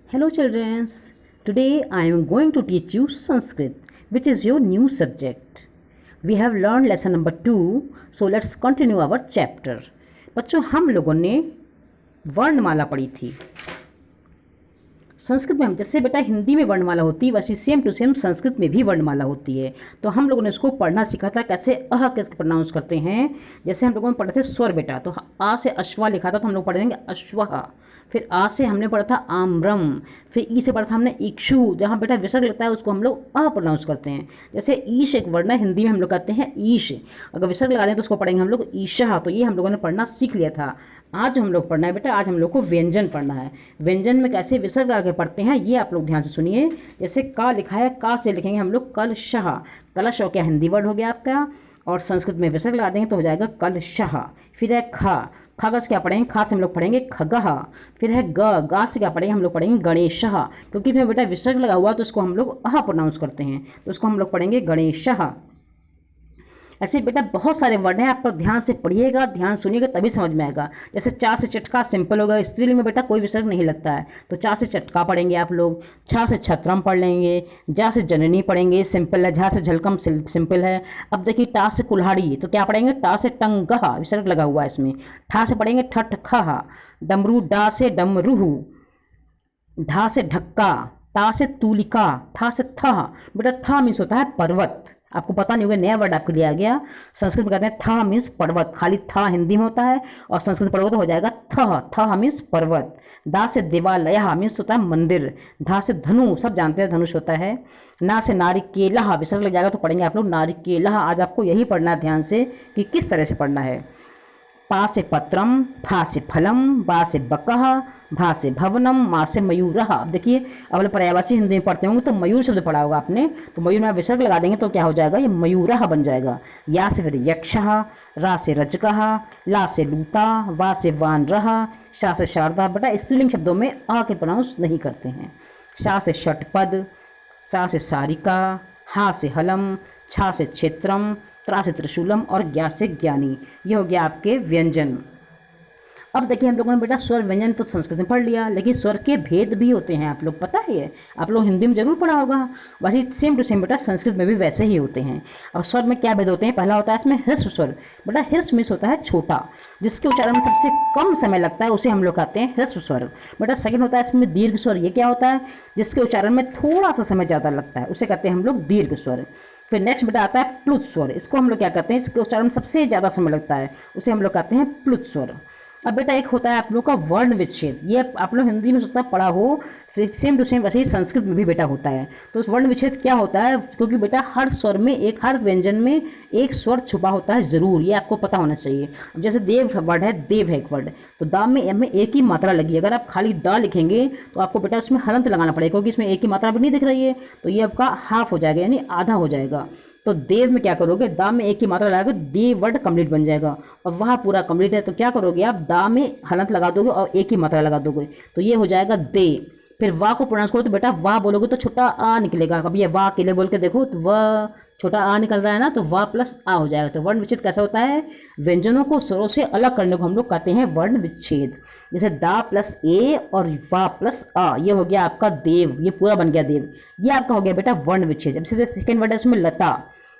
Hello children, today I am going to teach you Sanskrit, which is your new subject. We have learned lesson number 2, so let's continue our chapter. बच्चों हम लोगों ने वर्णमाला पढ़ी थी। संस्कृत में हम जैसे बेटा हिंदी में वर्णमाला होती है वैसे सेम टू सेम संस्कृत में भी वर्णमाला होती है। तो हम लोगों ने इसको पढ़ना सीखा था कैसे कैसे प्रोनाउंस करते हैं। जैसे हम लोगों ने पढ़े थे स्वर बेटा, तो आ से अश्वा लिखा था तो हम लोग पढ़ेंगे अश्वः। फिर आ से हमने पढ़ा था आम्रम, फिर ई से पढ़ा था हमने इक्षु, जहाँ बेटा विसर्ग लगता है उसको हम लोग प्रोनाउंस करते हैं। जैसे ईश एक वर्ड है, हिंदी में हम लोग कहते हैं ईश, अगर विसर्ग लगा दें तो उसको पढ़ेंगे हम लोग ईशा। तो ये हम लोगों ने पढ़ना सीख लिया था। आज हम लोग पढ़ना है बेटा, आज हम लोग को व्यंजन पढ़ना है। व्यंजन में कैसे विसर्ग लगा के पढ़ते हैं ये आप लोग ध्यान से सुनिए। जैसे का लिखा है, का से लिखेंगे हम लोग कलशः। कलश हो गया हिंदी वर्ड हो गया आपका, और संस्कृत में विसर्ग लगा देंगे तो हो जाएगा कलशः। फिर है खा, खा से क्या पढ़ेंगे, खा से हम लोग पढ़ेंगे खगः। फिर है ग, गा से क्या पढ़ेंगे हम लोग पढ़ेंगे गणेशः, क्योंकि इसमें बेटा विसर्ग लगा हुआ तो उसको हम लोग प्रोनाउंस करते हैं, तो उसको हम लोग पढ़ेंगे गणेशः। ऐसे बेटा बहुत सारे वर्ड हैं, आप पर ध्यान से पढ़िएगा, ध्यान सुनिएगा तभी समझ में आएगा। जैसे चा से चटका सिंपल होगा, स्त्रीलिंग में बेटा कोई विसर्ग नहीं लगता है, तो चा से चटका पढ़ेंगे आप लोग। छा से छत्रम पढ़ लेंगे, जा से जननी पढ़ेंगे, सिंपल है। झा से झलकम सिंपल है। अब देखिए टा से कुल्हाड़ी, तो क्या पढ़ेंगे, टा से टंगहा, विसर्ग लगा हुआ है इसमें। ठा से पढ़ेंगे ठठ खा। डमरू, डा से डमरूहु। ढा से ढक्का, ता से तूलिका, था से था। बेटा था मीन्स होता है पर्वत, आपको पता नहीं होगा, नया वर्ड आपके लिए आ गया। संस्कृत में कहते हैं था मीन्स पर्वत, खाली था हिंदी में होता है और संस्कृत पढ़ोगे तो हो जाएगा था मीन्स पर्वत। दा से देवालय मीन्स होता है मंदिर। धा से धनु, सब जानते हैं धनुष होता है। ना से नारिकेला, विसर्ग लग जाएगा तो पढ़ेंगे आप लोग नारिकेला। आज आपको यही पढ़ना है ध्यान से कि किस तरह से पढ़ना है। पा से पत्रम, फा से फलम, बा से बकह, भा से भवनम, मा से मयूरः। अब देखिए अब पर्यायवाची हिंदी में पढ़ते होंगे तो मयूर शब्द पढ़ा होगा आपने, तो मयूर में विसर्ग लगा देंगे तो क्या हो जाएगा, ये मयूरः बन जाएगा। या से फिर यक्षः, रा से रजकः, ला से लूता, वा से वानरः, शा से शारदा। बेटा स्त्रीलिंग शब्दों में के प्रोनाउंस नहीं करते हैं। शा से षटपद, सा से सारिका, हा से हलम, छा से क्षेत्रम, त्रा से त्रिशूलम और ज्ञा से ज्ञानी। ये हो गया आपके व्यंजन। अब देखिए हम लोगों ने बेटा स्वर व्यंजन तो संस्कृत में पढ़ लिया, लेकिन स्वर के भेद भी होते हैं, आप लोग पता ही है, आप लोग हिंदी में जरूर पढ़ा होगा, वैसे सेम टू सेम बेटा संस्कृत में भी वैसे ही होते हैं। अब स्वर में क्या भेद होते हैं, पहला होता है इसमें ह्रस्व स्वर। बेटा ह्रस्व मीन्स होता है छोटा, जिसके उच्चारण में सबसे कम समय लगता है उसे हम लोग कहते हैं ह्रस्व स्वर। बेटा सेकंड होता है इसमें दीर्घ स्वर। ये क्या होता है, जिसके उच्चारण में थोड़ा सा समय ज़्यादा लगता है उसे कहते हैं हम लोग दीर्घ स्वर। फिर नेक्स्ट बेटा आता है प्लुत स्वर। इसको हम लोग क्या कहते हैं, इसके उच्चारण में सबसे ज़्यादा समय लगता है उसे हम लोग कहते हैं प्लुत स्वर। अब बेटा एक होता है आप लोग का वर्ण विच्छेद। ये आप लोग हिंदी में सोचता पढ़ा हो, फिर सेम टू सेम वैसे ही संस्कृत में भी बेटा होता है। तो उस वर्ण विच्छेद क्या होता है, क्योंकि बेटा हर स्वर में हर व्यंजन में एक स्वर छुपा होता है ज़रूर, ये आपको पता होना चाहिए। अब जैसे देव वर्ड है, देव है एक वर्ड, तो दा में एक ही मात्रा लगी है। अगर आप खाली दा लिखेंगे तो आपको बेटा उसमें हलंत लगाना पड़ेगा, क्योंकि इसमें एक ही मात्रा भी नहीं दिख रही है, तो ये आपका हाफ हो जाएगा, यानी आधा हो जाएगा। तो देव में क्या करोगे, दा में एक ही मात्रा लगाओगे, देव वर्ड कंप्लीट बन जाएगा। और वहाँ पूरा कंप्लीट है तो क्या करोगे आप, दा में हलंत लगा दोगे और एक ही मात्रा लगा दोगे, तो ये हो जाएगा दे। फिर वाह को प्रोनाउंस करो तो बेटा वाह बोलोगे तो छोटा आ निकलेगा। कभी ये वाह अकेले बोल के देखो तो वह छोटा आ निकल रहा है ना, तो वाह प्लस आ हो जाएगा। तो वर्ण विच्छेद कैसा होता है, व्यंजनों को स्वरों से अलग करने को हम लोग कहते हैं वर्ण विच्छेद। जैसे दा प्लस ए और वाह प्लस आ, ये हो गया आपका देव, ये पूरा बन गया देव। ये आपका हो गया बेटा वर्ण विच्छेद। जैसे सेकेंड वर्ड है इसमें लता,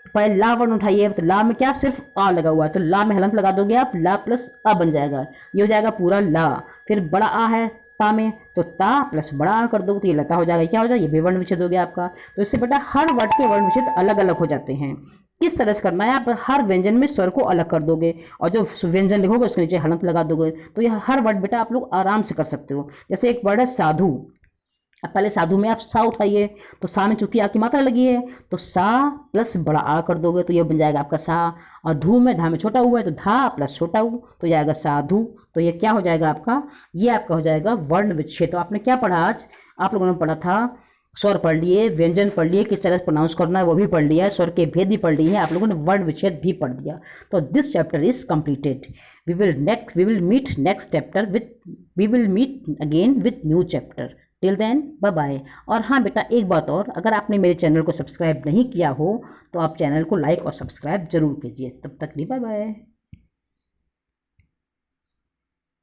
पहले ला वर्ण उठाइए, तो ला में क्या सिर्फ आ लगा हुआ है, तो ला में हलंत लगा दोगे आप, ला प्लस आ बन जाएगा, ये हो जाएगा पूरा ला। फिर बड़ा आ है ता में, तो ता प्लस बड़ा आ कर दो तो ये लता हो जाएगा। क्या हो जाएगा, ये भी वर्ण विच्छेद हो गया आपका। तो इससे बेटा हर वर्ड के वर्ण विच्छेद अलग अलग हो जाते हैं। किस तरह से करना है, आप हर व्यंजन में स्वर को अलग कर दोगे और जो व्यंजन लिखोगे उसके नीचे हलंत लगा दोगे, तो यह हर वर्ड बेटा आप लोग आराम से कर सकते हो। जैसे एक वर्ड है साधु, अब पहले साधु में आप सा उठाइए, तो सा में चूंकि आ की मात्रा लगी है तो सा प्लस बड़ा आ कर दोगे तो ये बन जाएगा आपका सा। और धू में धा में छोटा हुआ है तो धा प्लस छोटा हु तो जाएगा साधु, तो ये क्या हो जाएगा आपका, ये आपका हो जाएगा वर्ण विच्छेद। तो आपने क्या पढ़ा आज, आप लोगों ने पढ़ा था स्वर पढ़ लिए, व्यंजन पढ़ लिए, किस तरह से प्रोनाउंस करना है वो भी पढ़ लिया, स्वर के भेद भी पढ़ लिए हैं, आप लोगों ने वर्ण विच्छेद भी पढ़ दिया। तो this chapter is completed. We will meet again with new chapter. Till then bye bye. और हाँ बेटा एक बात और, अगर आपने मेरे चैनल को सब्सक्राइब नहीं किया हो तो आप चैनल को लाइक और सब्सक्राइब जरूर कीजिए। तब तक लिए बाय बाय।